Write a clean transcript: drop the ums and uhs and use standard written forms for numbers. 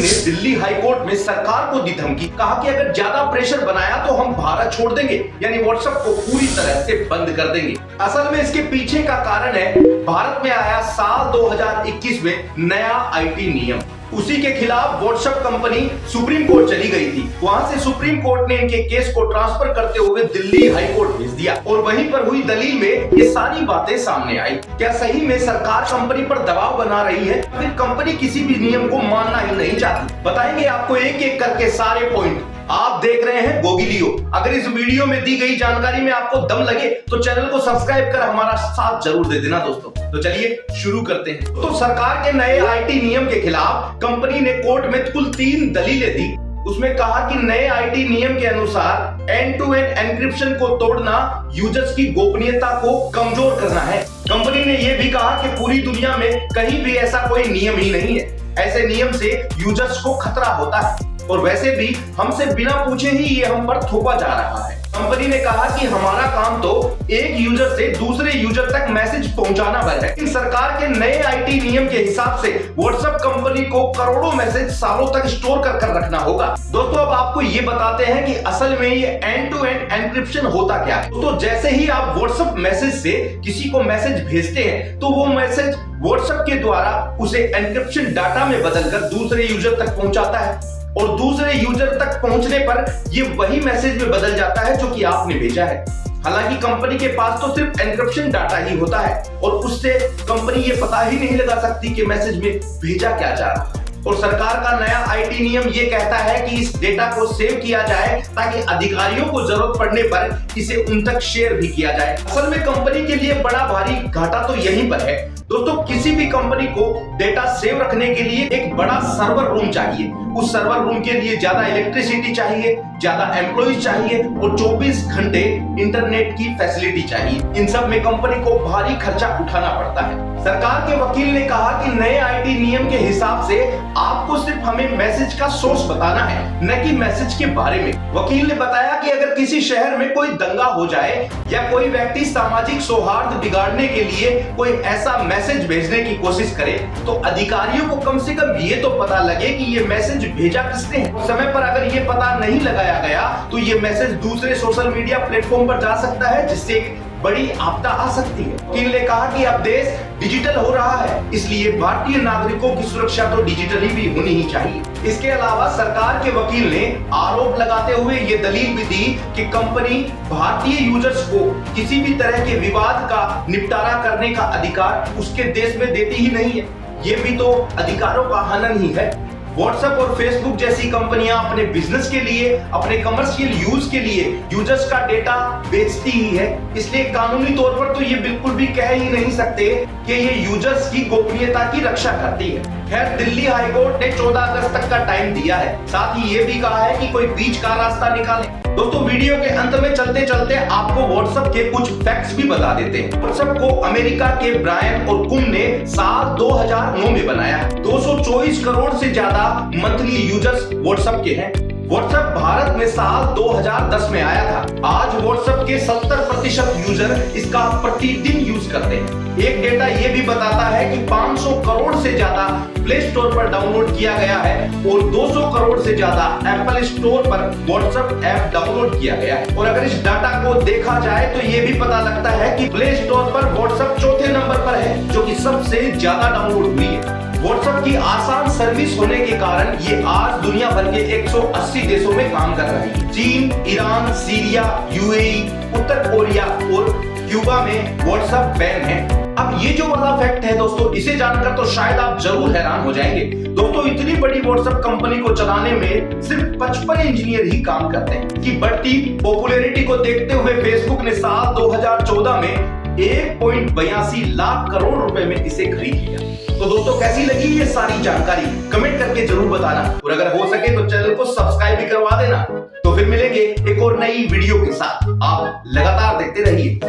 ने दिल्ली हाईकोर्ट में सरकार को दी धमकी, कहा कि अगर ज्यादा प्रेशर बनाया तो हम भारत छोड़ देंगे, यानी व्हाट्सएप को पूरी तरह से बंद कर देंगे। असल में इसके पीछे का कारण है भारत में आया साल 2021 में नया आईटी नियम। उसी के खिलाफ व्हाट्सएप कंपनी सुप्रीम कोर्ट चली गई थी। वहां से सुप्रीम कोर्ट ने इनके केस को ट्रांसफर करते हुए दिल्ली हाई कोर्ट भेज दिया और वहीं पर हुई दलील में ये सारी बातें सामने आई। क्या सही में सरकार कंपनी पर दबाव बना रही है, फिर कंपनी किसी भी नियम को मानना ही नहीं चाहती? बताएंगे आपको एक एक करके सारे पॉइंट। आप देख रहे हैं गोगिलियो। अगर इस वीडियो में दी गई जानकारी में आपको दम लगे तो चैनल को सब्सक्राइब कर हमारा साथ जरूर दे देना दोस्तों। तो चलिए शुरू करते हैं। तो सरकार के नए आईटी नियम के खिलाफ कंपनी ने कोर्ट में कुल 3 दलीलें दी। उसमें कहा कि नए आईटी नियम के अनुसार एंड टू एंड एन्क्रिप्शन को तोड़ना यूजर्स की गोपनीयता को कमजोर करना है। कंपनी ने यह भी कहा कि पूरी दुनिया में कहीं भी ऐसा कोई नियम ही नहीं है। ऐसे नियम से यूजर्स को खतरा होता है और वैसे भी हमसे बिना पूछे ही ये हम पर थोपा जा रहा है। कंपनी ने कहा कि हमारा काम तो एक यूजर से दूसरे यूजर तक मैसेज पहुंचाना है। लेकिन सरकार के नए आईटी नियम के हिसाब से व्हाट्सएप कंपनी को करोड़ों मैसेज सालों तक स्टोर कर रखना होगा। दोस्तों अब आपको ये बताते हैं कि असल में ये एंड टू एंड एन्क्रिप्शन होता क्या है। तो जैसे ही आप व्हाट्सएप मैसेज से किसी को मैसेज भेजते हैं तो वो मैसेज व्हाट्सएप के द्वारा उसे एन्क्रिप्शन डाटा में बदलकर दूसरे यूजर तक पहुंचाता है और दूसरे यूजर तक पहुंचने पर ये वही मैसेज में बदल जाता है जो कि आपने भेजा है। हालांकि कंपनी के पास तो सिर्फ एन्क्रिप्शन डाटा ही होता है और उससे कंपनी ये पता ही नहीं लगा सकती कि मैसेज में भेजा क्या जा रहा है। और सरकार का नया आईटी नियम ये कहता है कि इस डेटा को सेव किया जाए ताकि अधिकारियों को जरूरत पड़ने पर इसे उन तक शेयर भी किया जाए। असल में कंपनी के लिए बड़ा भारी घाटा तो यहीं पर है। दोस्तों किसी भी कंपनी को डेटा सेव रखने के लिए एक बड़ा सर्वर रूम चाहिए। उस सर्वर रूम के लिए ज्यादा इलेक्ट्रिसिटी चाहिए, ज्यादा एम्प्लॉइज चाहिए और 24 घंटे इंटरनेट की फैसिलिटी चाहिए। इन सब में कंपनी को भारी खर्चा उठाना पड़ता है। सरकार के वकील ने कहा कि नए आईटी नियम के हिसाब से आपको सिर्फ हमें मैसेज का सोर्स बताना है, न कि मैसेज के बारे में। वकील ने बताया कि अगर किसी शहर में कोई दंगा हो जाए या कोई व्यक्ति सामाजिक सौहार्द बिगाड़ने के लिए कोई ऐसा मैसेज भेजने की कोशिश करे तो अधिकारियों को कम से कम ये तो पता लगे कि ये मैसेज भेजा किसने है। समय पर अगर ये पता नहीं लगाया गया तो ये मैसेज दूसरे सोशल मीडिया प्लेटफॉर्म पर जा सकता है, जिससे बड़ी आपदा आ सकती है। वकील ने कहा कि अब देश डिजिटल हो रहा है, इसलिए भारतीय नागरिकों की सुरक्षा तो डिजिटली भी होनी ही चाहिए। इसके अलावा सरकार के वकील ने आरोप लगाते हुए ये दलील भी दी कि कंपनी भारतीय यूजर्स को किसी भी तरह के विवाद का निपटारा करने का अधिकार उसके देश में देती ही नहीं है। ये भी तो अधिकारों का हनन ही है। व्हाट्सएप और फेसबुक जैसी कंपनियां अपने बिजनेस के लिए, अपने कमर्शियल यूज के लिए यूजर्स का डेटा बेचती ही है, इसलिए कानूनी तौर पर तो ये बिल्कुल भी कह ही नहीं सकते कि ये यूजर्स की गोपनीयता की रक्षा करती है। खैर दिल्ली हाईकोर्ट ने 14 अगस्त तक का टाइम दिया है। साथ ही ये भी कहा है कि कोई बीच का रास्ता निकाले। दोस्तों वीडियो के अंत में चलते चलते आपको व्हाट्सएप के कुछ फैक्ट्स भी बता देते हैं। व्हाट्सएप को अमेरिका के ब्रायन और कुम ने साल 2009 में बनाया। 224 करोड़ से ज्यादा मंथली यूजर्स व्हाट्सएप के हैं। व्हाट्सएप भारत में साल 2010 में आया था। आज व्हाट्सएप के 70% यूजर इसका प्रतिदिन यूज करते हैं। एक डेटा ये भी बताता है कि 500 करोड़ से ज्यादा प्ले स्टोर पर डाउनलोड किया गया है और 200 करोड़ से ज्यादा एप्पल स्टोर पर व्हाट्सएप ऐप डाउनलोड किया गया है। और अगर इस डाटा को देखा जाए तो ये भी पता लगता है कि प्ले स्टोर पर व्हाट्सएप चौथे नंबर पर है, जो कि सबसे ज्यादा डाउनलोड हुई है। व्हाट्सएप की आसान सर्विस होने के कारण ये आज दुनिया भर के 180 देशों में काम कर रही है। चीन, ईरान, सीरिया, यूएई, उत्तर कोरिया और क्यूबा में व्हाट्सएप बैन है। अब ये जो वाला फैक्ट है दोस्तों, इसे जानकर तो शायद आप जरूर हैरान हो जाएंगे। दोस्तों इतनी बड़ी व्हाट्सएप कंपनी को चलाने में सिर्फ 55 इंजीनियर ही काम करते हैं। कि बढ़ती पॉपुलैरिटी को देखते हुए फेसबुक ने साल 2014 में 1.82 लाख करोड़ रुपए में इसे खरीद लिया। तो दोस्तों कैसी लगी ये सारी जानकारी कमेंट करके जरूर बताना और अगर हो सके तो चैनल को सब्सक्राइब भी करवा देना। तो फिर मिलेंगे एक और नई वीडियो के साथ। आप लगातार देखते रहिए।